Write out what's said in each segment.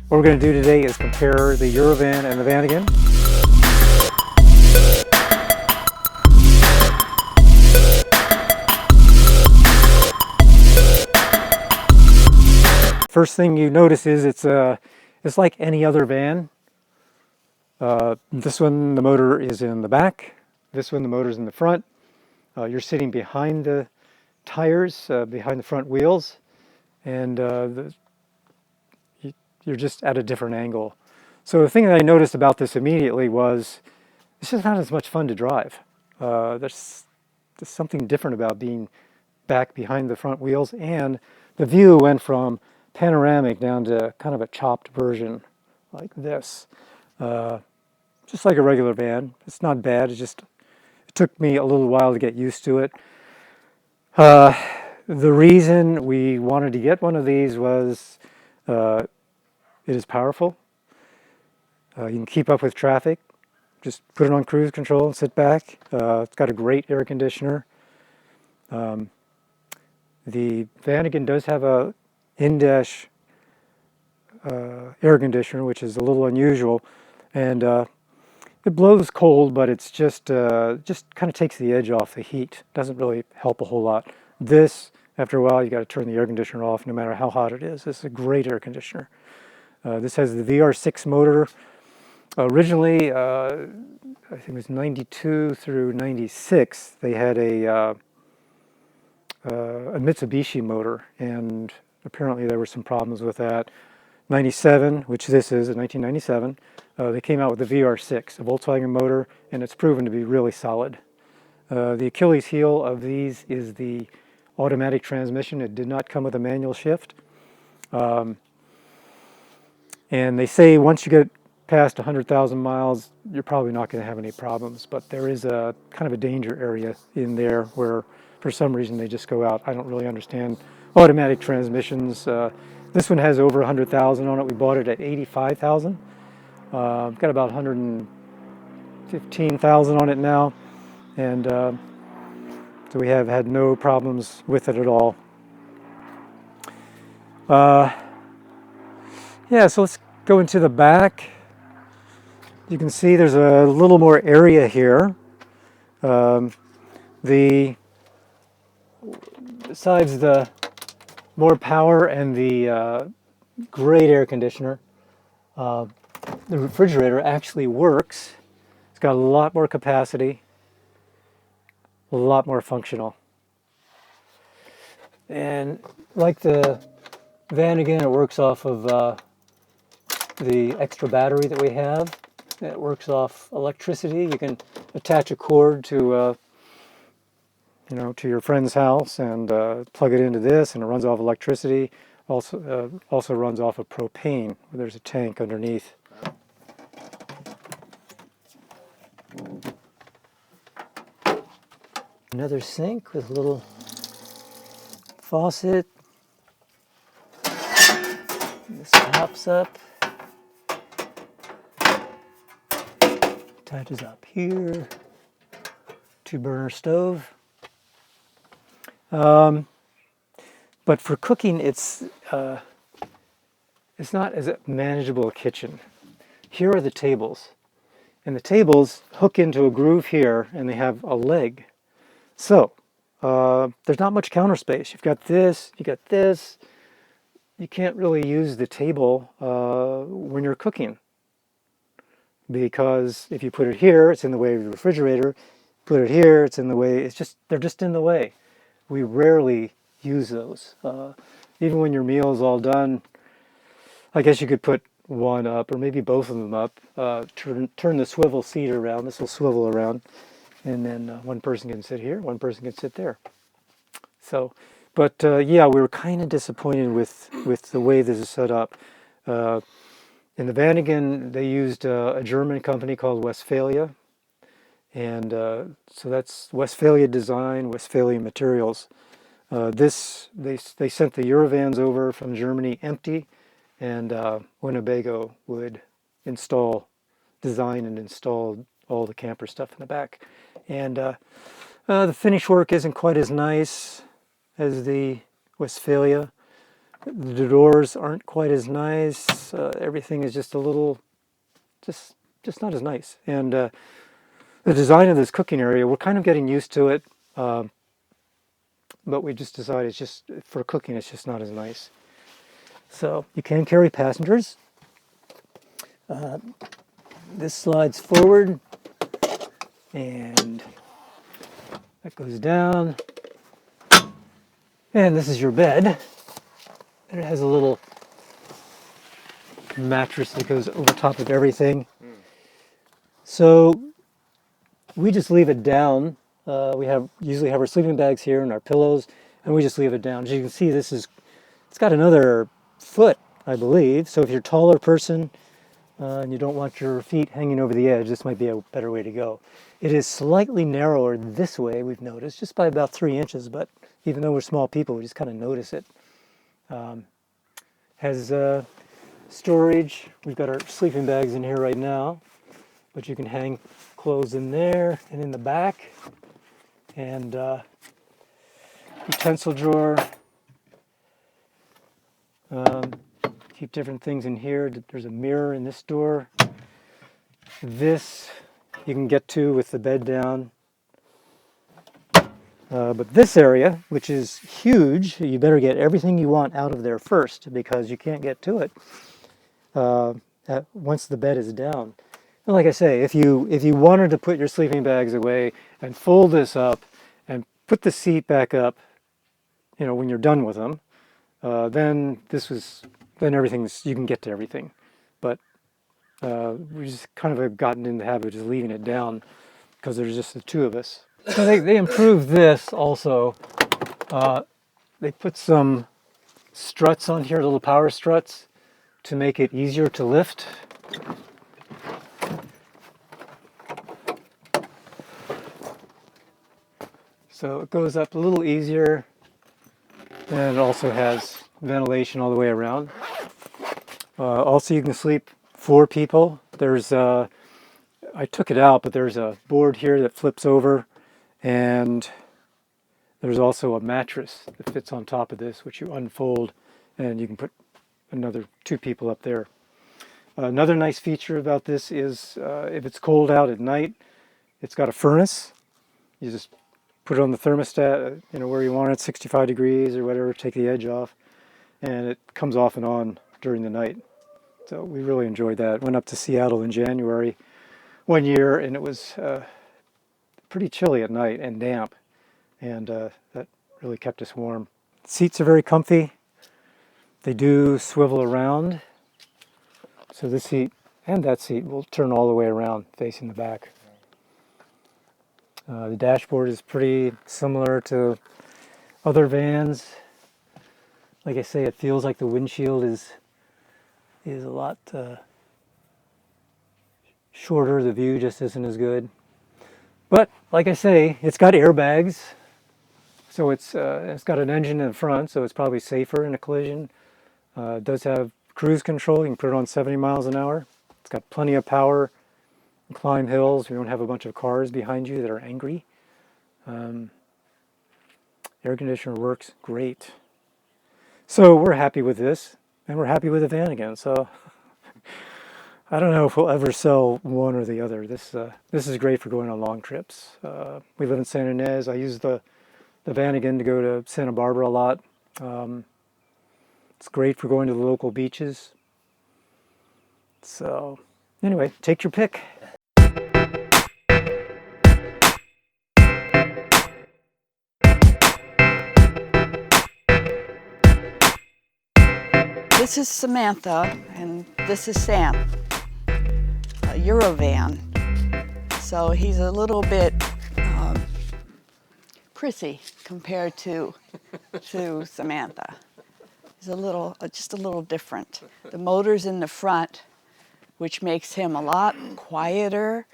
What we're going to do today is compare the Eurovan and the Vanagon. First thing you notice is it's like any other van. This one, the motor is in the back. This one, the motor is in the front. You're sitting behind the tires, behind the front wheels, and you're just at a different angle. So the thing that I noticed about this immediately was it's just not as much fun to drive. There's something different about being back behind the front wheels, and the view went from panoramic down to kind of a chopped version like this. Just like a regular van. It's not bad, it took me a little while to get used to it. The reason we wanted to get one of these was it is powerful. You can keep up with traffic. Just put it on cruise control and sit back. It's got a great air conditioner. The Vanagon does have a in-dash air conditioner, which is a little unusual, and it blows cold, but it's just kind of takes the edge off the heat. Doesn't really help a whole lot. This, after a while, you got to turn the air conditioner off, no matter how hot it is. This is a great air conditioner. This has the Vr6 motor. Originally, I think it was 92 through 96. They had a Mitsubishi motor, and apparently there were some problems with that. 97, which this is, in 1997, they came out with the Vr6, a Volkswagen motor, and it's proven to be really solid. The Achilles heel of these is the automatic transmission. It did not come with a manual shift. And they say once you get past 100,000 miles, you're probably not going to have any problems, but there is a kind of a danger area in there where for some reason they just go out. I don't really understand automatic transmissions. This one has over 100,000 on it. We bought it at 85,000. Got about 115,000 on it now, and so we have had no problems with it at all. Yeah, so let's go into the back. You can see there's a little more area here. Besides the more power and the great air conditioner, the refrigerator actually works. It's got a lot more capacity, a lot more functional. And like the Vanagon, it works off of the extra battery that we have. It works off electricity. You can attach a cord to to your friend's house and plug it into this, and it runs off electricity. Also runs off of propane. There's a tank underneath. Another sink with a little faucet. This pops up. Attaches up here. 2-burner stove. But for cooking, it's not as a manageable kitchen. Here are the tables, and the tables hook into a groove here, and they have a leg. So there's not much counter space. You've got this, you got this. You can't really use the table when you're cooking, because if you put it here, it's in the way of the refrigerator. Put it here, it's in the way. They're just in the way. We rarely use those. Even when your meal is all done, I guess you could put one up, or maybe both of them up. Turn the swivel seat around. This will swivel around, and then one person can sit here, one person can sit there. So, but yeah, we were kind of disappointed with the way this is set up. In the Vanagon, they used a German company called Westfalia. And so that's Westfalia design, Westfalia materials. They sent the Eurovans over from Germany empty, and Winnebago would design and install all the camper stuff in the back. And the finish work isn't quite as nice as the Westfalia. The doors aren't quite as nice. Everything is just a little, just not as nice. And the design of this cooking area, we're kind of getting used to it, but we just decided it's just, for cooking, it's just not as nice. So you can carry passengers. This slides forward, and that goes down. And this is your bed. And it has a little mattress that goes over top of everything. So we just leave it down. We usually have our sleeping bags here and our pillows, and we just leave it down. As you can see, it's got another foot, I believe. So if you're a taller person and you don't want your feet hanging over the edge, this might be a better way to go. It is slightly narrower this way, we've noticed, just by about 3 inches, but even though we're small people, we just kind of notice it. Has storage. We've got our sleeping bags in here right now, but you can hang clothes in there and in the back. And utensil drawer. Keep different things in here. There's a mirror in this door. This you can get to with the bed down. But this area, which is huge, you better get everything you want out of there first, because you can't get to it once the bed is down. And like I say, if you wanted to put your sleeping bags away and fold this up and put the seat back up, when you're done with them, then everything's, you can get to everything. But we just kind of have gotten in the habit of just leaving it down because there's just the two of us. So they improved this also. They put some struts on here, little power struts, to make it easier to lift. So it goes up a little easier, and it also has ventilation all the way around. Also, you can sleep 4 people. I took it out, but there's a board here that flips over, and there's also a mattress that fits on top of this, which you unfold, and you can put another 2 people up there. Another nice feature about this is if it's cold out at night, it's got a furnace. You just put it on the thermostat, where you want it, 65 degrees or whatever, take the edge off, and it comes off and on during the night. So we really enjoyed that. Went up to Seattle in January one year, and it was pretty chilly at night and damp, and that really kept us warm. Seats are very comfy. They do swivel around, so this seat and that seat will turn all the way around facing the back. The dashboard is pretty similar to other vans. Like I say, it feels like the windshield is a lot shorter. The view just isn't as good. But like I say, it's got airbags, so it's got an engine in the front, so it's probably safer in a collision. It does have cruise control. You can put it on 70 miles an hour. It's got plenty of power. You can climb hills. You don't have a bunch of cars behind you that are angry. Air conditioner works great. So we're happy with this, and we're happy with the Vanagon. So I don't know if we'll ever sell one or the other. This is great for going on long trips. We live in San Ynez. I use the Vanagon to go to Santa Barbara a lot. It's great for going to the local beaches. So anyway, take your pick. This is Samantha, and this is Sam, a Eurovan. So he's a little bit prissy compared to Samantha. He's just a little different. The motor's in the front, which makes him a lot quieter,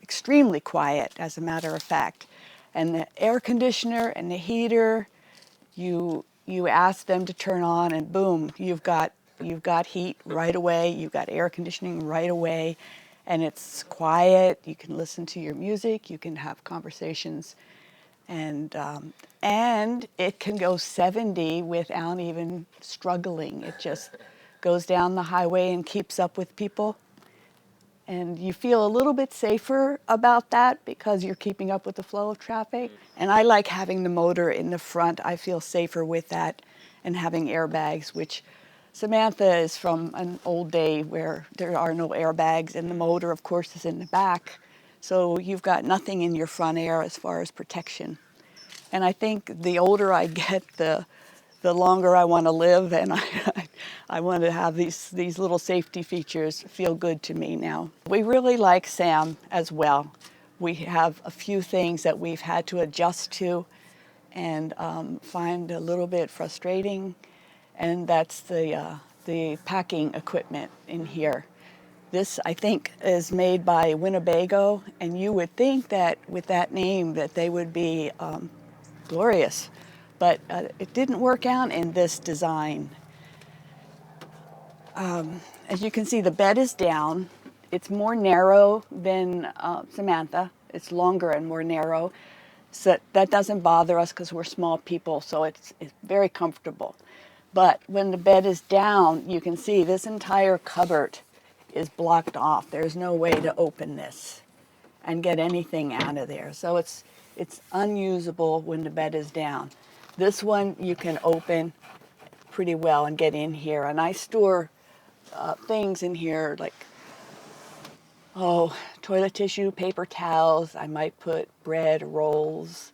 extremely quiet, as a matter of fact. And the air conditioner and the heater, you ask them to turn on, and boom, you've got heat right away. You've got air conditioning right away, and it's quiet. You can listen to your music. You can have conversations And it can go 70 without even struggling. It just goes down the highway and keeps up with people. And you feel a little bit safer about that because you're keeping up with the flow of traffic. And I like having the motor in the front. I feel safer with that, and having airbags, which Samantha is from an old day where there are no airbags, and the motor, of course, is in the back. So you've got nothing in your front air as far as protection. And I think the older I get, the longer I want to live, and I want to have these little safety features feel good to me now. We really like Sam as well. We have a few things that we've had to adjust to and find a little bit frustrating, and that's the packing equipment in here. This, I think, is made by Winnebago, and you would think that with that name that they would be glorious, but it didn't work out in this design. As you can see, the bed is down. It's more narrow than Samantha. It's longer and more narrow. So that doesn't bother us because we're small people, so it's very comfortable. But when the bed is down, you can see this entire cupboard is blocked off. There's no way to open this and get anything out of there. So it's unusable when the bed is down. This one you can open pretty well and get in here. And I store things in here like, toilet tissue, paper towels. I might put bread, rolls.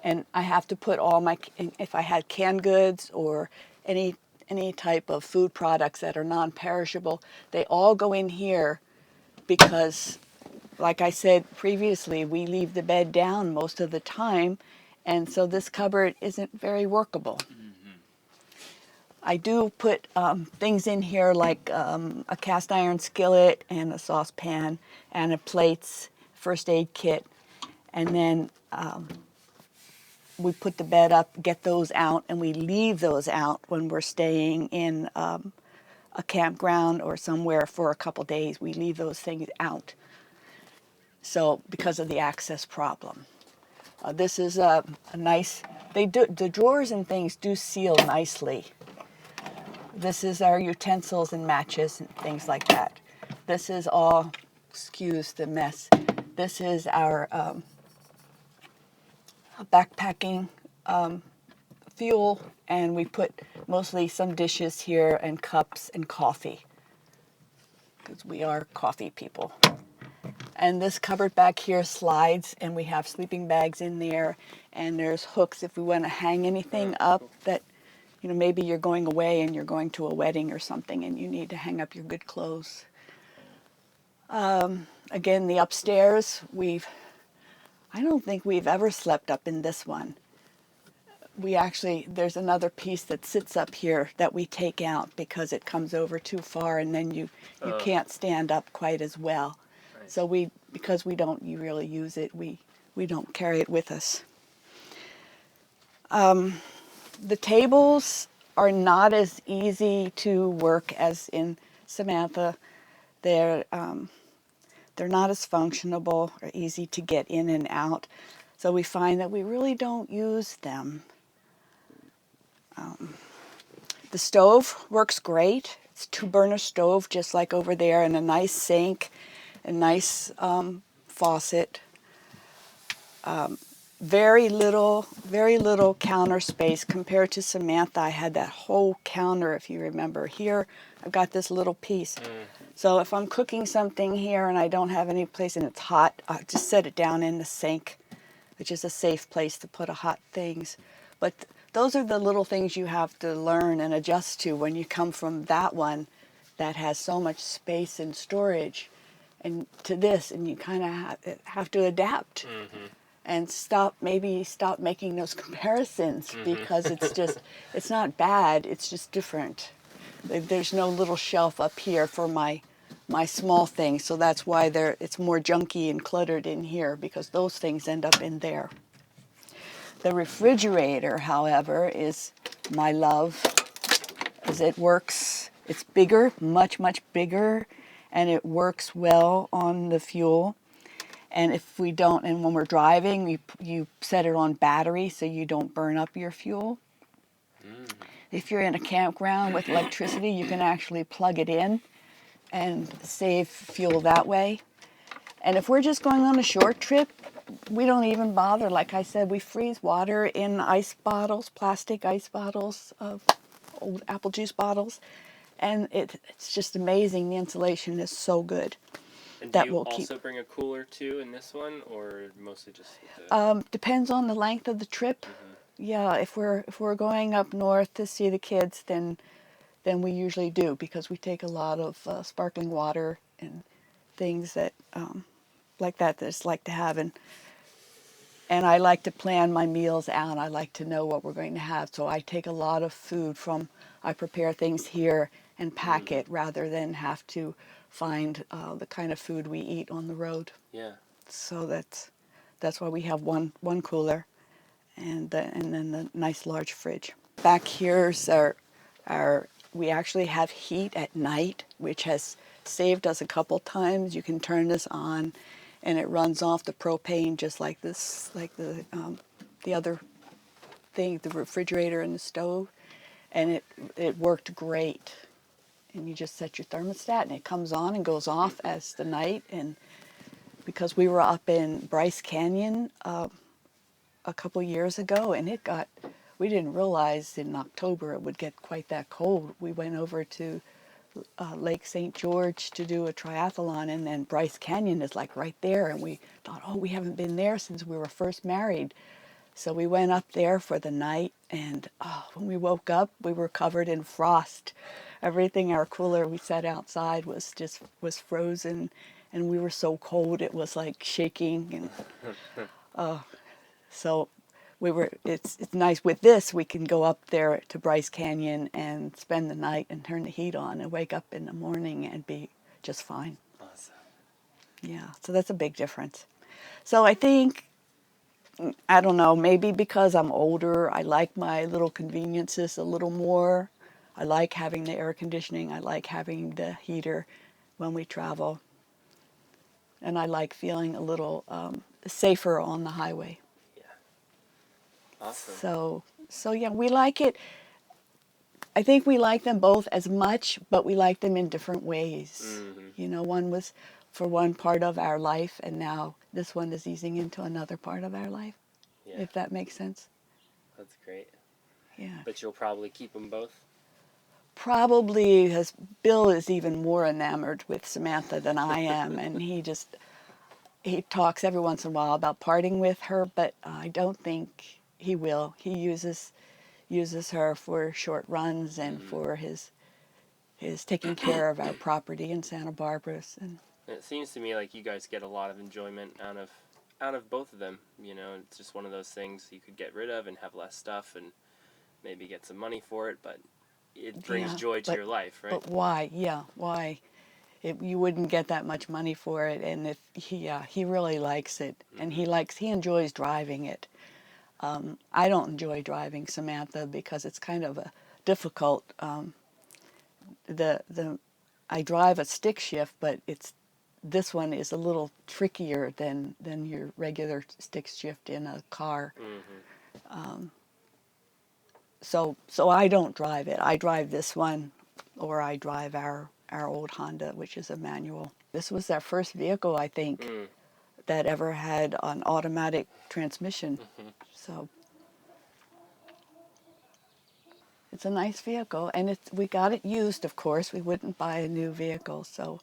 And I have to put all my, if I had canned goods or any type of food products that are non-perishable, they all go in here because, like I said previously, we leave the bed down most of the time, and so this cupboard isn't very workable. I do put things in here like a cast iron skillet and a saucepan and a plates, first aid kit, and then we put the bed up, get those out, and we leave those out when we're staying in a campground or somewhere for a couple days. We leave those things out. So because of the access problem. This is a nice, the drawers and things do seal nicely. This is our utensils and matches and things like that. This is all, excuse the mess. This is our backpacking fuel, and we put mostly some dishes here and cups and coffee because we are coffee people. And this cupboard back here slides, and we have sleeping bags in there, and there's hooks if we want to hang anything up that, maybe you're going away and you're going to a wedding or something and you need to hang up your good clothes. Again, the upstairs, I don't think we've ever slept up in this one. There's another piece that sits up here that we take out because it comes over too far, and then you can't stand up quite as well. Right. So because we don't really use it, we don't carry it with us. The tables are not as easy to work as in Samantha. They're not as functionable or easy to get in and out. So we find that we really don't use them. The stove works great. It's a 2-burner stove, just like over there, and a nice sink, a nice faucet. Very little counter space compared to Samantha. I had that whole counter, if you remember. Here, I've got this little piece. So if I'm cooking something here and I don't have any place and it's hot, I just set it down in the sink, which is a safe place to put hot things. But those are the little things you have to learn and adjust to when you come from that one that has so much space and storage and to this, and you kind of have to adapt. And stop making those comparisons because it's not bad, it's just different. There's no little shelf up here for my small things, so that's why it's more junky and cluttered in here, because those things end up in there. The refrigerator, however, is my love, as it works. It's bigger, much bigger, and it works well on the fuel. And if we don't, and when we're driving, you set it on battery so you don't burn up your fuel. If you're in a campground with electricity, you can actually plug it in and save fuel that way. And if we're just going on a short trip, we don't even bother. Like I said, we freeze water in ice bottles, plastic ice bottles, old apple juice bottles. And it's just amazing. The insulation is so good. And That do you will keep. also bring a cooler too in this one, or mostly just with Depends on the length of the trip. Yeah, if we're going up north to see the kids, then we usually do, because we take a lot of sparkling water and things that like that I just like to have, and I like to plan my meals out. I like to know what we're going to have, so I take a lot of food I prepare things here and pack it rather than have to find the kind of food we eat on the road. Yeah. So that's why we have one cooler, and then the nice large fridge. Back here's our we actually have heat at night, which has saved us a couple times. You can turn this on, and it runs off the propane just like this, like the other thing, the refrigerator and the stove, and it worked great. And you just set your thermostat, and it comes on and goes off as the night. And because we were up in Bryce Canyon a couple years ago, and we didn't realize in October it would get quite that cold. We went over to Lake St. George to do a triathlon, and then Bryce Canyon is like right there, and we thought, oh, we haven't been there since we were first married. So we went up there for the night, and when we woke up, we were covered in frost. Everything, our cooler we set outside was frozen, and we were so cold it was like shaking. And so it's nice. With this, we can go up there to Bryce Canyon and spend the night and turn the heat on and wake up in the morning and be just fine. Awesome. Yeah, so that's a big difference. So I think, I don't know, maybe because I'm older, I like my little conveniences a little more. I like having the air conditioning. I like having the heater when we travel. And I like feeling a little safer on the highway. Yeah. Awesome. So yeah, we like it. I think we like them both as much, but we like them in different ways. You know, one was for one part of our life, and now this one is easing into another part of our life, Yeah. if that makes sense. That's great. Yeah. But you'll probably keep them both? Probably, because Bill is even more enamored with Samantha than I am, and he talks every once in a while about parting with her, but I don't think he will. He uses her for short runs and for his taking care of our property in Santa Barbara. And It seems to me like you guys get a lot of enjoyment out of both of them. You know, it's just one of those things you could get rid of and have less stuff and maybe get some money for it, but it brings joy to your life, right? But why? Yeah, why? You wouldn't get that much money for it, and if he really likes it, and he enjoys driving it. I don't enjoy driving Samantha because it's kind of a difficult. I drive a stick shift, but this one is a little trickier than your regular stick shift in a car. So I don't drive it. I drive this one, or I drive our old Honda, which is a manual. This was our first vehicle, I think, that ever had an automatic transmission. So it's a nice vehicle, and we got it used, of course. We wouldn't buy a new vehicle, so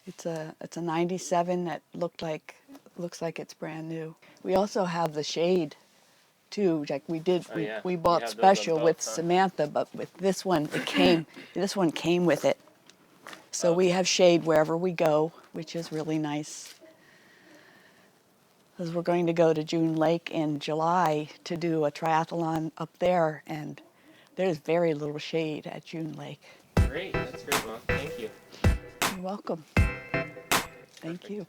it's a 97 that looks like it's brand new. We also have the shade too, like we bought special with Samantha, but with this one this one came with it. So we have shade wherever we go, which is really nice. Because we're going to go to June Lake in July to do a triathlon up there, and there's very little shade at June Lake. Great, that's great, Mom. Thank you. You're welcome. Thank you.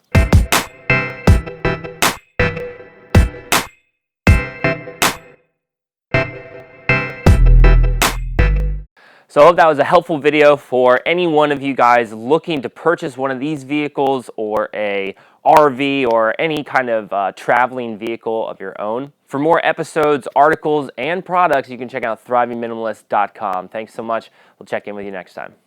So I hope that was a helpful video for any one of you guys looking to purchase one of these vehicles or a RV or any kind of traveling vehicle of your own. For more episodes, articles, and products, you can check out thrivingminimalist.com. Thanks so much. We'll check in with you next time.